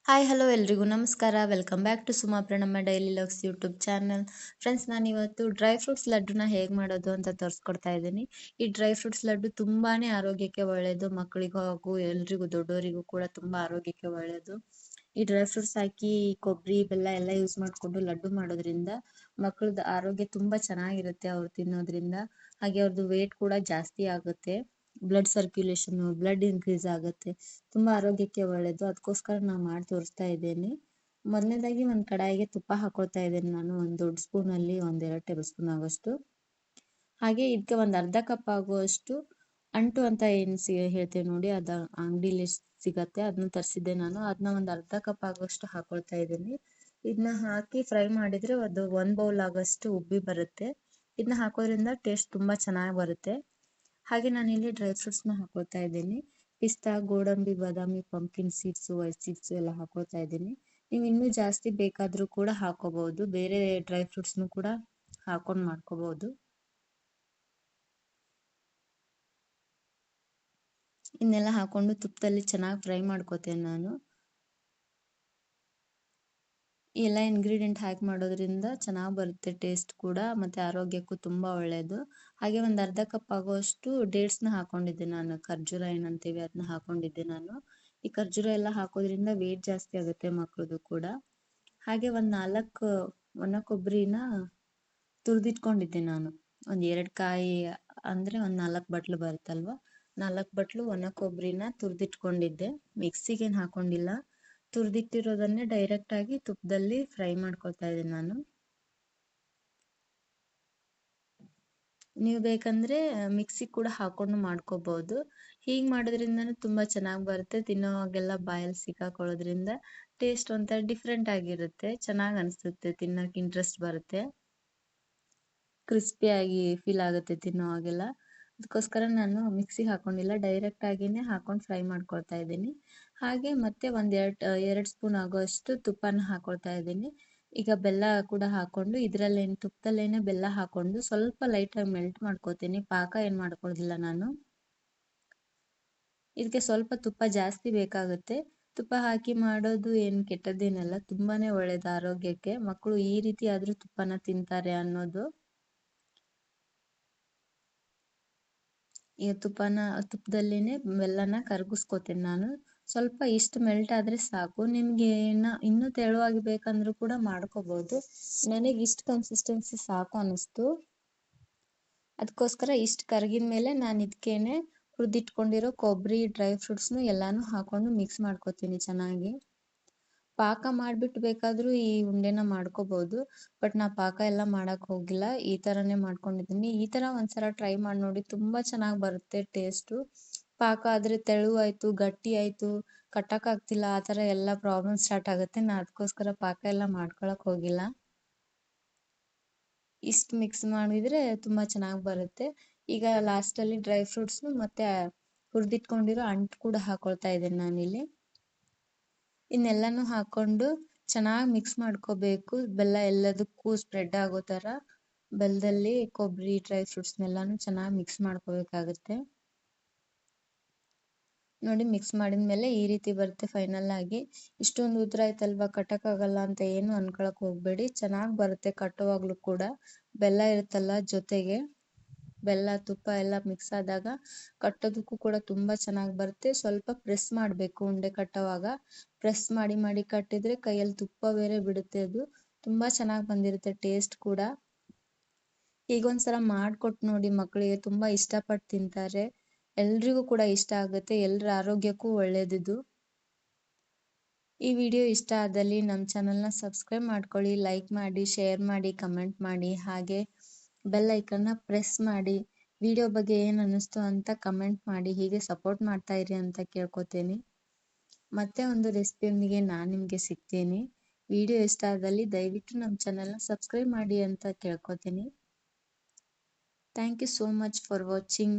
Hi hello ಎಲ್ರಿಗೂ ನಮಸ್ಕಾರ. Welcome back to ಸುಮಾಪ್ರ ನಮ್ಮ daily logs YouTube channel. Friends, ನಾನಿವತ್ತು ಡ್ರೈ ಫ್ರೂಟ್ಸ್ ಲಡ್ಡುನ ಹೇಗೆ ಮಾಡೋದು ಅಂತ ತೋರಿಸ್ಕೊಡ್ತಾ ಇದ್ದೀನಿ. ಈ ಡ್ರೈ ಫ್ರೂಟ್ಸ್ ಲಡ್ಡು ತುಂಬಾನೇ ಆರೋಗ್ಯಕ್ಕೆ ಒಳ್ಳೆಯದು. ಮಕ್ಕಳಿಗೂ ಹಾಗೂ ಎಲ್ರಿಗೂ ದೊಡ್ಡವರಿಗೂ ಕೂಡ ತುಂಬಾ ಆರೋಗ್ಯಕ್ಕೆ ಒಳ್ಳೆಯದು. ಈ ಡ್ರೈ ಫ್ರೂಟ್ಸ್ ಹಾಕಿ ಕೊಬ್ಬರಿ ಬೆಲ್ಲ ಎಲ್ಲ ಯೂಸ್ ಮಾಡಿಕೊಂಡು ಲಡ್ಡು ಮಾಡೋದ್ರಿಂದ ಮಕ್ಕಳದ ಆರೋಗ್ಯ ತುಂಬಾ ಚೆನ್ನಾಗಿರುತ್ತೆ ಅವ್ರು ತಿನ್ನೋದ್ರಿಂದ. ಹಾಗೆ ಅವ್ರದ್ದು ವೇಟ್ ಕೂಡ ಜಾಸ್ತಿ ಆಗುತ್ತೆ. ಬ್ಲಡ್ ಸರ್ಕ್ಯುಲೇಷನ್, ಬ್ಲಡ್ ಇನ್ಕ್ರೀಸ್ ಆಗುತ್ತೆ. ತುಂಬಾ ಆರೋಗ್ಯಕ್ಕೆ ಒಳ್ಳೇದು. ಅದಕ್ಕೋಸ್ಕರ ನಾನು ಮಾಡಿ ತೋರಿಸ್ತಾ ಇದ್ದೇನೆ. ಮೊದಲನೇದಾಗಿ ಒಂದು ಕಡಾಯಿಗೆ ತುಪ್ಪ ಹಾಕೊಳ್ತಾ ಇದ್ದೇನೆ. ನಾನು ಒಂದು ದೊಡ್ಡ ಸ್ಪೂನ್ ಅಲ್ಲಿ 1-2 ಟೇಬಲ್ ಸ್ಪೂನ್ ಆಗೋಷ್ಟು. ಹಾಗೆ ಇದಕ್ಕೆ ಒಂದು ಅರ್ಧ ಕಪ್ ಆಗುವಷ್ಟು ಅಂಟು ಅಂತ ಏನ್ ಹೇಳ್ತೇವೆ ನೋಡಿ, ಅದ ಅಂಗಡಿಲಿ ಸಿಗತ್ತೆ, ಅದನ್ನ ತರಿಸಿದ್ದೆ ನಾನು. ಅದನ್ನ ಒಂದು ಅರ್ಧ ಕಪ್ ಆಗುವಷ್ಟು ಹಾಕೊಳ್ತಾ ಇದ್ದೀನಿ. ಇದನ್ನ ಹಾಕಿ ಫ್ರೈ ಮಾಡಿದ್ರೆ ಅದು 1 ಬೌಲ್ ಆಗೋಷ್ಟು ಉಬ್ಬಿ ಬರುತ್ತೆ. ಇದನ್ನ ಹಾಕೋದ್ರಿಂದ ಟೇಸ್ಟ್ ತುಂಬಾ ಚೆನ್ನಾಗಿ ಬರುತ್ತೆ. ಹಾಗೆ ನಾನು ಇಲ್ಲಿ ಡ್ರೈ ಫ್ರೂಟ್ಸ್ ನ ಹಾಕೊಳ್ತಾ ಇದ್ದೀನಿ. ಪಿಸ್ತಾ, ಗೋಡಂಬಿ, ಬಾದಾಮಿ, ಪಂಪ್ಕಿನ್ ಸೀಡ್ಸ್, ವೈಟ್ ಸೀಡ್ಸ್ ಎಲ್ಲ ಹಾಕೊಳ್ತಾ ಇದ್ದೀನಿ. ನೀವು ಇನ್ನೂ ಜಾಸ್ತಿ ಬೇಕಾದ್ರೂ ಕೂಡ ಹಾಕೋಬಹುದು. ಬೇರೆ ಡ್ರೈ ಫ್ರೂಟ್ಸ್ ಕೂಡ ಹಾಕೊಂಡು ಮಾಡ್ಕೋಬಹುದು. ಇನ್ನೆಲ್ಲ ಹಾಕೊಂಡು ತುಪ್ಪದಲ್ಲಿ ಚೆನ್ನಾಗಿ ಫ್ರೈ ಮಾಡ್ಕೋತೇನೆ ನಾನು. ಈ ಎಲ್ಲ ಇಂಗ್ರೀಡಿಯೆಂಟ್ ಹಾಕಿ ಮಾಡೋದ್ರಿಂದ ಚೆನ್ನಾಗಿ ಬರುತ್ತೆ ಟೇಸ್ಟ್ ಕೂಡ, ಮತ್ತೆ ಆರೋಗ್ಯಕ್ಕೂ ತುಂಬಾ ಒಳ್ಳೆಯದು. ಹಾಗೆ ಒಂದು ಅರ್ಧ ಕಪ್ ಆಗುವಷ್ಟು ಡೇಟ್ಸ್ ನ ಹಾಕೊಂಡಿದ್ದೆ ನಾನು. ಖರ್ಜೂರ ಏನಂತೀವಿ ಅದನ್ನ ಹಾಕೊಂಡಿದ್ದೆ ನಾನು. ಈ ಖರ್ಜೂರ ಎಲ್ಲ ಹಾಕೋದ್ರಿಂದ ವೇಟ್ ಜಾಸ್ತಿ ಆಗುತ್ತೆ ಮಕ್ಕಳದು ಕೂಡ. ಹಾಗೆ ಒಂದ್ 4 ಒಣ ಕೊಬ್ಬರಿನ ತುರಿದಿಟ್ಕೊಂಡಿದ್ದೆ ನಾನು. ಒಂದ್ 2 ಕಾಯಿ ಅಂದ್ರೆ ಒಂದ್ 4 ಬಟ್ಲು ಬರುತ್ತಲ್ವಾ, 4 ಬಟ್ಲು ಒಣ ಕೊಬ್ಬರಿನ ತುರಿದಿಟ್ಕೊಂಡಿದ್ದೆ. ಮಿಕ್ಸಿಗೆ ಏನ್ ಹಾಕೊಂಡಿಲ್ಲ, ತುರಿದಿಟ್ಟಿರೋದನ್ನೇ ಡೈರೆಕ್ಟ್ ಆಗಿ ತುಪ್ಪದಲ್ಲಿ ಫ್ರೈ ಮಾಡ್ಕೊಳ್ತಾ ಇದ್ದೀನಿ ನಾನು. ನೀವು ಬೇಕಂದ್ರೆ ಮಿಕ್ಸಿ ಕೂಡ ಹಾಕೊಂಡು ಮಾಡ್ಕೋಬಹುದು. ಹೀಗ್ ಮಾಡೋದ್ರಿಂದನೂ ತುಂಬಾ ಚೆನ್ನಾಗಿ ಬರುತ್ತೆ. ತಿನ್ನೋವಾಗೆಲ್ಲ ಬಾಯಲ್ಲಿ ಸಿಕ್ಕಾಕೊಳ್ಳೋದ್ರಿಂದ ಟೇಸ್ಟ್ ಒಂಥರ ಡಿಫ್ರೆಂಟ್ ಆಗಿರುತ್ತೆ. ಚೆನ್ನಾಗಿ ಅನ್ಸುತ್ತೆ, ತಿನ್ನೋಕೆ ಇಂಟ್ರೆಸ್ಟ್ ಬರುತ್ತೆ, ಕ್ರಿಸ್ಪಿಯಾಗಿ ಫೀಲ್ ಆಗುತ್ತೆ ತಿನ್ನೋವಾಗೆಲ್ಲ. ಅದಕ್ಕೋಸ್ಕರ ನಾನು ಮಿಕ್ಸಿಗೆ ಹಾಕೊಂಡಿಲ್ಲ, ಡೈರೆಕ್ಟ್ ಆಗಿನೇ ಹಾಕೊಂಡು ಫ್ರೈ ಮಾಡ್ಕೊಳ್ತಾ ಇದ್ದೀನಿ. ಹಾಗೆ ಮತ್ತೆ ಎರಡು ಸ್ಪೂನ್ ಆಗೋಷ್ಟು ತುಪ್ಪನ ಹಾಕೊಳ್ತಾ ಇದ್ದೀನಿ. ಈಗ ಬೆಲ್ಲ ಕೂಡ ಹಾಕೊಂಡು ತುಪ್ಪದಲ್ಲೇನೆ ಬೆಲ್ಲ ಹಾಕೊಂಡು ಸ್ವಲ್ಪ ಲೈಟ್ ಆಗಿ ಮೆಲ್ಟ್ ಮಾಡ್ಕೋತೀನಿ. ಪಾಕ ಏನ್ ಮಾಡ್ಕೊಳ್ಳೋದಿಲ್ಲ ನಾನು. ಇದಕ್ಕೆ ಸ್ವಲ್ಪ ತುಪ್ಪ ಜಾಸ್ತಿ ಬೇಕಾಗುತ್ತೆ. ತುಪ್ಪ ಹಾಕಿ ಮಾಡೋದು ಏನ್ ಕೆಟ್ಟದ್ದೇನಲ್ಲ, ತುಂಬಾನೇ ಒಳ್ಳೇದು ಆರೋಗ್ಯಕ್ಕೆ. ಮಕ್ಕಳು ಈ ರೀತಿ ಆದ್ರೂ ತುಪ್ಪನ ತಿಂತಾರೆ ಅನ್ನೋದು. ಈ ತುಪ್ಪದಲ್ಲಿನೇ ಬೆಲ್ಲನ ಕರಗಿಸ್ಕೋತೀನಿ ನಾನು. ಸ್ವಲ್ಪ ಇಷ್ಟು ಮೆಲ್ಟ್ ಆದ್ರೆ ಸಾಕು. ನಿಮ್ಗೆ ಇನ್ನೂ ತೆಳುವಾಗಿ ಬೇಕಂದ್ರೂ ಕೂಡ ಮಾಡ್ಕೋಬಹುದು. ನನಗೆ ಇಷ್ಟು ಕನ್ಸಿಸ್ಟೆನ್ಸಿ ಸಾಕು ಅನಿಸ್ತು. ಅದಕ್ಕೋಸ್ಕರ ಇಷ್ಟು ಕರಗಿದ ಮೇಲೆ ನಾನು ಇದಕ್ಕೇನೆ ಹುರಿದಿಟ್ಕೊಂಡಿರೋ ಕೊಬ್ಬರಿ, ಡ್ರೈ ಫ್ರೂಟ್ಸ್ನು ಎಲ್ಲಾನು ಹಾಕೊಂಡು ಮಿಕ್ಸ್ ಮಾಡ್ಕೋತೀನಿ ಚೆನ್ನಾಗಿ. ಪಾಕ ಮಾಡ್ಬಿಟ್ಟು ಬೇಕಾದ್ರೂ ಈ ಉಂಡೆನ ಮಾಡ್ಕೋಬಹುದು. ಬಟ್ ನಾ ಪಾಕ ಎಲ್ಲ ಮಾಡಕ್ ಹೋಗಿಲ್ಲ, ಈ ತರನೇ ಮಾಡ್ಕೊಂಡಿದ್ದೀನಿ. ಈ ತರ ಒಂದ್ಸಲ ಟ್ರೈ ಮಾಡಿ ನೋಡಿ, ತುಂಬಾ ಚೆನ್ನಾಗಿ ಬರುತ್ತೆ ಟೇಸ್ಟು. ಪಾಕ ಆದ್ರೆ ತೆಳು ಆಯ್ತು, ಗಟ್ಟಿ ಆಯ್ತು, ಕಟ್ಟಕ್ ಆಗ್ತಿಲ್ಲ, ಆ ತರ ಎಲ್ಲ ಪ್ರಾಬ್ಲಮ್ ಸ್ಟಾರ್ಟ್ ಆಗುತ್ತೆ. ನಾ ಅದಕ್ಕೋಸ್ಕರ ಪಾಕ ಎಲ್ಲ ಮಾಡ್ಕೊಳಕ್ ಹೋಗಿಲ್ಲ. ಇಷ್ಟು ಮಿಕ್ಸ್ ಮಾಡಿದ್ರೆ ತುಂಬಾ ಚೆನ್ನಾಗಿ ಬರುತ್ತೆ. ಈಗ ಲಾಸ್ಟ್ ಅಲ್ಲಿ ಡ್ರೈ ಫ್ರೂಟ್ಸ್ ಮತ್ತೆ ಹುರಿದಿಟ್ಕೊಂಡಿರೋ ಅಂಟು ಕೂಡ ಹಾಕೊಳ್ತಾ ಇದ್ದೇನೆ ನಾನಿಲ್ಲಿ. ಇನ್ನೆಲ್ಲಾನು ಹಾಕೊಂಡು ಚೆನ್ನಾಗಿ ಮಿಕ್ಸ್ ಮಾಡ್ಕೋಬೇಕು. ಬೆಲ್ಲ ಎಲ್ಲದಕ್ಕೂ ಸ್ಪ್ರೆಡ್ ಆಗೋ ತರ ಬೆಲ್ಲದಲ್ಲಿ ಕೊಬ್ಬರಿ, ಡ್ರೈ ಫ್ರೂಟ್ಸ್ನೆಲ್ಲಾನು ಚೆನ್ನಾಗಿ ಮಿಕ್ಸ್ ಮಾಡ್ಕೋಬೇಕಾಗುತ್ತೆ. ನೋಡಿ, ಮಿಕ್ಸ್ ಮಾಡಿದ್ಮೇಲೆ ಈ ರೀತಿ ಬರುತ್ತೆ ಫೈನಲ್ ಆಗಿ. ಇಷ್ಟೊಂದು ಉದ್ರ ಆಯ್ತಲ್ವಾ, ಕಟ್ಟಕ್ ಆಗಲ್ಲ ಅಂತ ಏನು ಅನ್ಕೊಳಕ್ ಹೋಗ್ಬೇಡಿ, ಚೆನ್ನಾಗಿ ಬರುತ್ತೆ ಕಟ್ಟುವಾಗ್ಲೂ ಕೂಡ. ಬೆಲ್ಲ ಇರುತ್ತಲ್ಲ ಜೊತೆಗೆ, ಬೆಲ್ಲ ತುಪ್ಪ ಎಲ್ಲ ಮಿಕ್ಸ್ ಆದಾಗ ಕಟ್ಟೋದಕ್ಕೂ ಕೂಡ ತುಂಬಾ ಚೆನ್ನಾಗಿ ಬರುತ್ತೆ. ಸ್ವಲ್ಪ ಪ್ರೆಸ್ ಮಾಡ್ಬೇಕು ಉಂಡೆ ಕಟ್ಟುವಾಗ. ಪ್ರೆಸ್ ಮಾಡಿ ಮಾಡಿ ಕಟ್ಟಿದ್ರೆ ಕೈಯಲ್ಲಿ ತುಪ್ಪ ಬೇರೆ ಬಿಡುತ್ತೆ. ಅದು ತುಂಬಾ ಚೆನ್ನಾಗಿ ಬಂದಿರುತ್ತೆ ಟೇಸ್ಟ್ ಕೂಡ. ಈಗೊಂದ್ಸಲ ಮಾಡ್ಕೊಟ್ ನೋಡಿ, ಮಕ್ಕಳಿಗೆ ತುಂಬಾ ಇಷ್ಟಪಟ್ಟು ತಿಂತಾರೆ. ಎಲ್ರಿಗೂ ಕೂಡ ಇಷ್ಟ ಆಗುತ್ತೆ, ಎಲ್ರ ಆರೋಗ್ಯಕ್ಕೂ ಒಳ್ಳೇದಿದು. ಈ ವಿಡಿಯೋ ಇಷ್ಟ ಆದಲ್ಲಿ ನಮ್ಮ ಚಾನಲ್ನ ಸಬ್ಸ್ಕ್ರೈಬ್ ಮಾಡ್ಕೊಳ್ಳಿ, ಲೈಕ್ ಮಾಡಿ, ಶೇರ್ ಮಾಡಿ, ಕಮೆಂಟ್ ಮಾಡಿ. ಹಾಗೆ ಬೆಲ್ ಐಕನ್ನ ಪ್ರೆಸ್ ಮಾಡಿ. ವಿಡಿಯೋ ಬಗ್ಗೆ ಏನು ಅನ್ನಿಸ್ತು ಅಂತ ಕಮೆಂಟ್ ಮಾಡಿ. ಹೀಗೆ ಸಪೋರ್ಟ್ ಮಾಡ್ತಾ ಇರಿ ಅಂತ ಕೇಳ್ಕೊತೀನಿ. ಮತ್ತೆ ಒಂದು ರೆಸಿಪಿಯೊಂದಿಗೆ ನಾನು ನಿಮಗೆ ಸಿಗ್ತೀನಿ. ವಿಡಿಯೋ ಇಷ್ಟ ಆದಲ್ಲಿ ದಯವಿಟ್ಟು ನಮ್ಮ ಚಾನಲ್ನ ಸಬ್ಸ್ಕ್ರೈಬ್ ಮಾಡಿ ಅಂತ ಕೇಳ್ಕೊತೀನಿ. Thank you so much for watching.